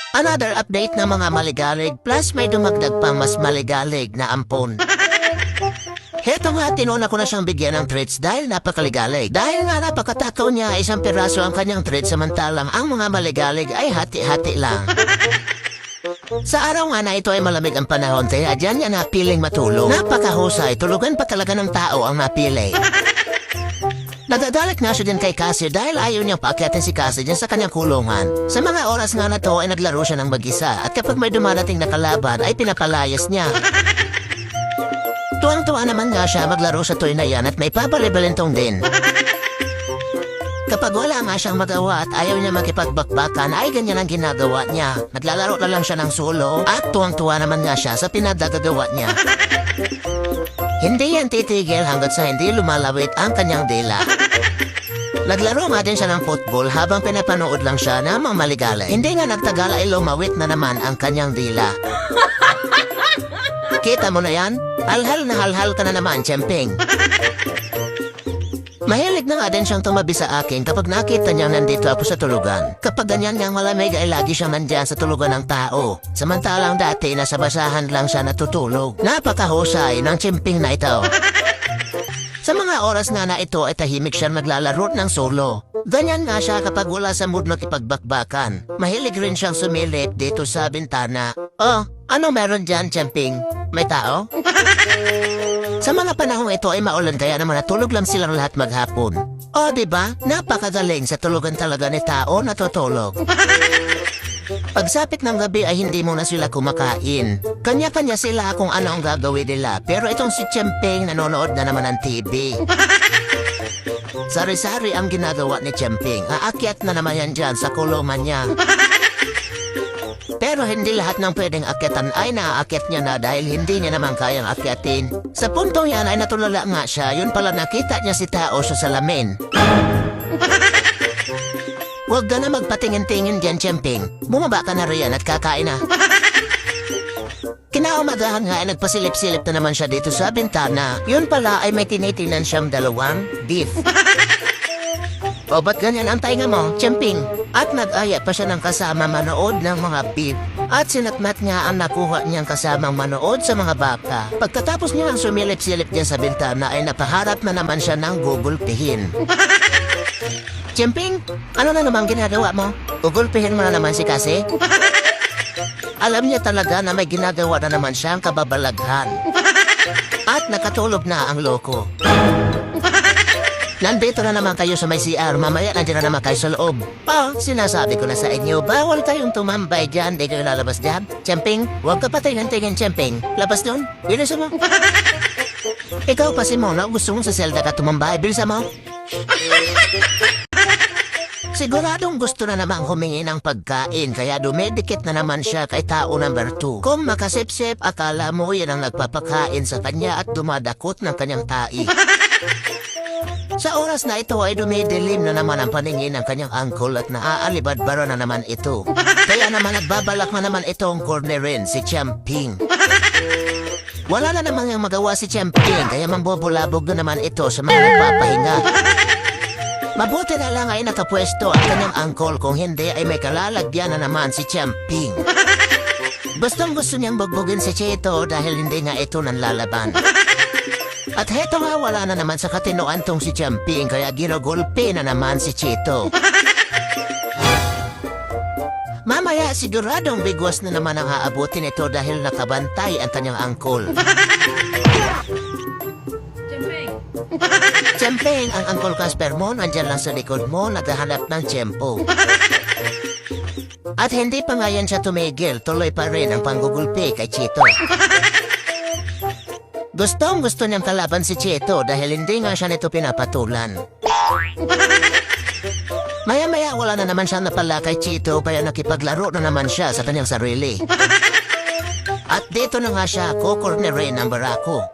Another update ng mga maligalig plus may dumagdag pang mas maligalig na ampon. Heto nga, tinuna ko na siyang bigyan ng treats dahil napakaligalig. Dahil nga napakatakaw niya, isang piraso ang kanyang treats samantalang ang mga maligalig ay hati-hati lang. Sa araw nga na ito ay malamig ang panahon kaya dyan niya napiling matulog. Napakahusay, tulugan pa talaga ng tao ang napili. Nadadalik na siya din kay Cassie dahil ayaw niyang paakyatin si Cassie dyan sa kanyang kulungan. Sa mga oras nga na to ay naglaro siya ng mag-isa at kapag may dumarating na kalaban ay pinapalayas niya. Tuwang-tuwa naman nga siya maglaro sa toy na yan at may papalibalintong din. Kapag wala nga siyang magawa at ayaw niya makipagbakbakan ay ganyan ang ginagawa niya. Naglalaro na lang siya ng solo at tuwang-tuwa naman nga siya sa pinagagawa niya. Hindi yan titigil hanggat sa hindi lumalawit ang kanyang dila. Naglaro nga din siya ng football habang pinapanood lang siya ng mga maligalay. Hindi nga nagtagal ay lumawit na naman ang kanyang dila. Kita mo na yan? Halhal na halhal ka na naman, Chemping. Mahilig na nga din siyang tumabi sa akin kapag nakita niyang nandito ako sa tulugan. Kapag ganyan niyang malamig ay lagi siyang nandyan sa tulugan ng tao. Samantalang dati nasa basahan lang siya natutulog. Napakahusay ng Chemping na ito. Sa mga oras nga na ito ay tahimik siya naglalaro ng solo. Ganyan nga siya kapag wala sa mood makipagbakbakan. Mahilig rin siyang sumilip dito sa bintana. Oh, ano meron dyan, Chemping? May tao? Sa mga panahong ito ay maulan kaya naman natulog lang silang lahat maghapon. O diba, napakagaling sa tulugan talaga ni tao natutulog. Pagsapit ng gabi ay hindi muna sila kumakain. Kanya-kanya sila kung ano ang gagawin nila. Pero itong si Chemping nanonood na naman ng TV. Sari-sari ang ginagawa ni Chemping. Aakyat na naman yan dyan sa kulungan niya. Pero hindi lahat ng pwedeng akyatan ay naaakyat niya na dahil hindi niya naman kayang akyatin. Sa puntong yan ay natulala nga siya, yun pala nakita niya si tao sa salamin. Huwag ka na magpatingin-tingin dyan, Chemping. Bumaba ka na riyan at kakain na. Kinaumagahan nga ay nagpasilip-silip na naman siya dito sa bintana. Yun pala ay may tinitingnan siyang dalawang beef. O ba't ganyan ang tainga mo, Chemping? At nag-aya pa siya ng kasama manood ng mga beef. At sinatmat nga ang nakuha niyang kasamang manood sa mga baka. Pagkatapos niya ang sumilip-silip niya sa bintana ay napaharap na naman siya ng gugulpihin. Chemping, ano na naman ginagawa mo? Gugulpihin mo na naman si Cassie? Alam niya talaga na may ginagawa na naman siyang kababalaghan. At nakatulog na ang loko. Nandito na naman kayo sa may CR, mamaya nandiyan na naman kayo sa loob. Sinasabi ko na sa inyo, bawal kayong tumambay dyan, di kayo lalabas dyan. Chemping, huwag ka pa tingin-tingin, Chemping. Labas doon, bilisan mo. Ikaw pa si Mona, gusto mong sa selda ka tumambay, bilisan mo. Siguradong gusto na namang humingi ng pagkain, kaya dumidikit na naman siya kay tao number 2. Kung makasipsip, akala mo yan ang nagpapakain sa kanya at dumadakot ng kanyang tai. Sa oras na ito ay dumidilim na naman ang paningin ng kanyang uncle at naaalibadbara na naman ito. Kaya naman nagbabalak na naman itong cornerin si Chemping. Wala na naman yung magawa si Chemping kaya mambubulabog na naman ito sa mga nagpapahinga. Mabuti na lang ay nakapwesto ang kanyang uncle kung hindi ay may kalalagyan na naman si Chemping. Gustong gusto niyang bugbugin si Chito dahil hindi nga ito nanlalaban. At heto nga wala na naman sa katinoan tong si Chemping kaya ginugulpi na naman si Chito. Mamaya siguradong bigwas na naman ang aabutin ito dahil nakabantay ang kanyang uncle. Chemping, ang Uncle Casper mo nandyan lang sa likod mo naghahanap ng tiyempo. At hindi pa nga yan siya tumigil, tuloy pa rin ang panggugulpi kay Chito. Gusto niyang kalaban si Chito dahil hindi nga siya nito pinapatulan. Maya-maya wala na naman siya napala kay Chito kaya nakipaglaro na naman siya sa kanyang sarili. At dito na nga siya kukornerin ng barako.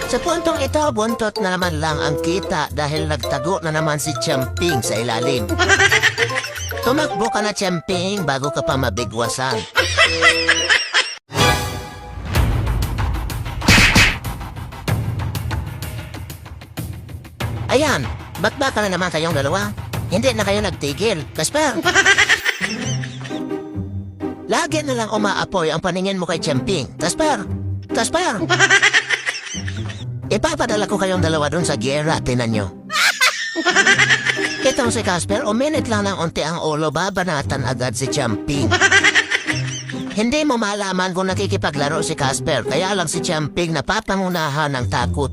Sa puntong ito, buntot na naman lang ang kita dahil nagtago na naman si Chemping sa ilalim. Tumakbo ka na, Chemping, bago ka pa mabigwasan. Ayan, bakbaka na naman kayong dalawa. Hindi na kayo nagtigil. Casper! Lagi na lang umaapoy ang paningin mo kay Champing. Casper! Casper! Ipapadala ko kayong dalawa dun sa giyera, tinan nyo. Itong si Casper, uminit lang ng unti ang ulo, babanatan agad si Champing. Hindi mo malaman kung nakikipaglaro si Casper, kaya lang si Champing napapangunahan ng takot.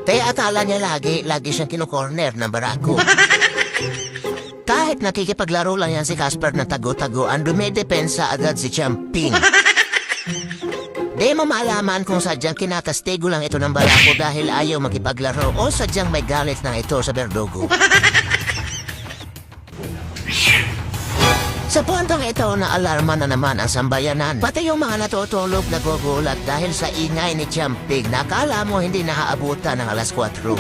Kaya akala niya lagi siyang kinukorner ng barako. Kahit nakikipaglaro lang yan si Casper na tago-tagoan, dumidepensa agad si Champing. Di mo malaman kung sadyang kinakastigo lang ito ng barako dahil ayaw makipaglaro o sadyang may galit na ito sa berdugo. Sa puntong ito na alarma na naman ang sambayanan. Pati yung mga natutulog nagugulat dahil sa ingay ni Champing na akala mo hindi nakaabutan ng alas 4.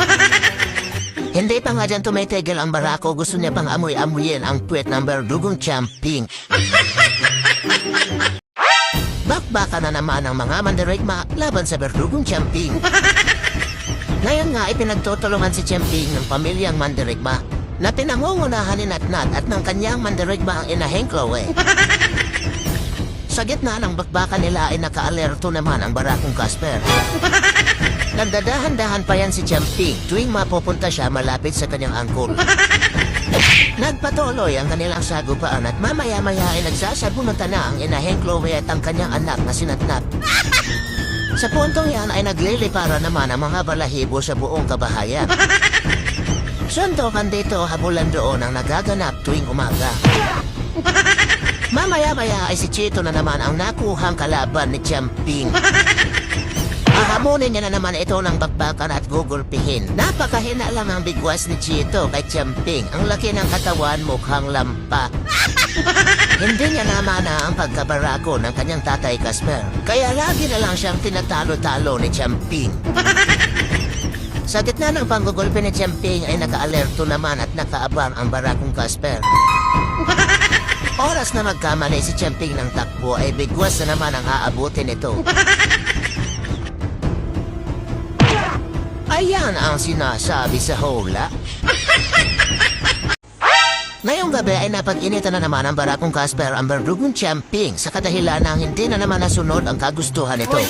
Hindi pa nga dyan tumitigil ang barako, gusto niya pang amoy-amoyin ang puwet ng berdugong Champing. Bakbaka na naman ang mga mandirigma laban sa berdugong Champing. Ngayon nga ipinagtutulungan si Champing ng pamilyang mandirigma na pinangungunahan ni Natnat at ng kanyang mandirigma ang inaheng Chloe. Sa gitna ng bakbakan nila ay naka-alerto naman ang barakong Casper. Nagdadahan-dahan pa yan si Champing tuwing mapupunta siya malapit sa kanyang angkol. Nagpatuloy ang kanilang sagupaan at mamaya-maya ay nagsasabunutan na ang inaheng Chloe at ang kanyang anak na si Natnat. Sa puntong yan ay naglilipara naman ang mga balahibo sa buong kabahayan. Suntukan dito, habulan doon ang nagaganap tuwing umaga. Mamaya-maya ay si Chito na naman ang nakuhang kalaban ni Champing. Hahamunin niya na naman ito ng bakbakan at gugulpihin. Napakahina lang ang bigwas ni Chito kay Champing. Ang laki ng katawan, mukhang lampa. Hindi niya naman ang pagkabarako ng kanyang tatay Casper. Kaya lagi na lang siyang tinatalo-talo ni Champing. Sa gitna ng panggugulpi ni Champing ay naka-alerto naman at nakaabang ang barakong Casper. Oras na magkamali si Champing ng takbo ay bigwas na naman ang aabutin nito. Ayan ang sinasabi sa hula. Ngayong gabi ay napag-initan na naman ang barakong Casper ang berdugong Champing sa kadahilan ng hindi na naman nasunod ang kagustuhan nito.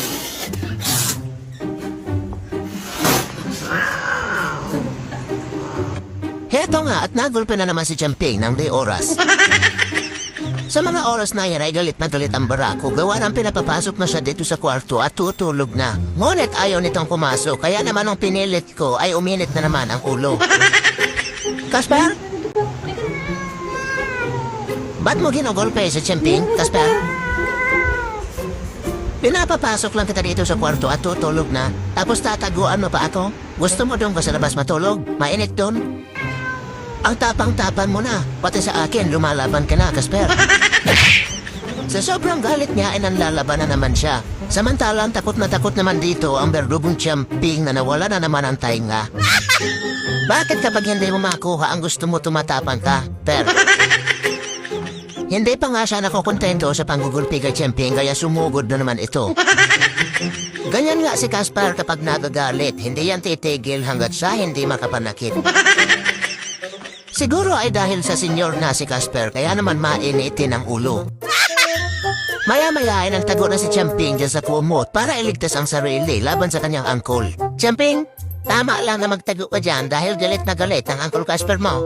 Heto nga at nagulpe na naman si Champing ng di oras. Sa mga oras na yan ay galit na galit ang barako, gawa ng pinapapasok na siya dito sa kwarto at tutulog na. Ngunit ayaw nitong pumasok, kaya naman nung pinilit ko ay uminit na naman ang ulo. Casper? Ba't mo ginugulpe si Champing, Casper? Pinapapasok lang kita dito sa kwarto at tutulog na, tapos tataguan mo pa ako? Gusto mo doon ba sa labas matulog? Mainit doon? Ang tapang-tapan mo na, pati sa akin lumalaban ka na, Casper. Sa sobrang galit niya ay nanlalaban na naman siya. Samantalang takot na takot naman dito ang berdugong Champing na nawala na naman ang tainga. Bakit kapag hindi mo makuha ang gusto mo tumatapang ka, Per? Hindi pa nga siya nakukontento sa panggugulpi kay Champing kaya sumugod na naman ito. Ganyan nga si Casper kapag nagagalit, hindi yan titigil hanggat sa hindi makapanakit. Siguro ay dahil sa senyor na si Casper kaya naman mainitin ang ulo. Maya-maya ay nagtago na si Champing dyan sa kumot para iligtas ang sarili laban sa kanyang angkol. Champing, tama lang na magtago ka dyan dahil galit na galit ang Uncle Casper mo.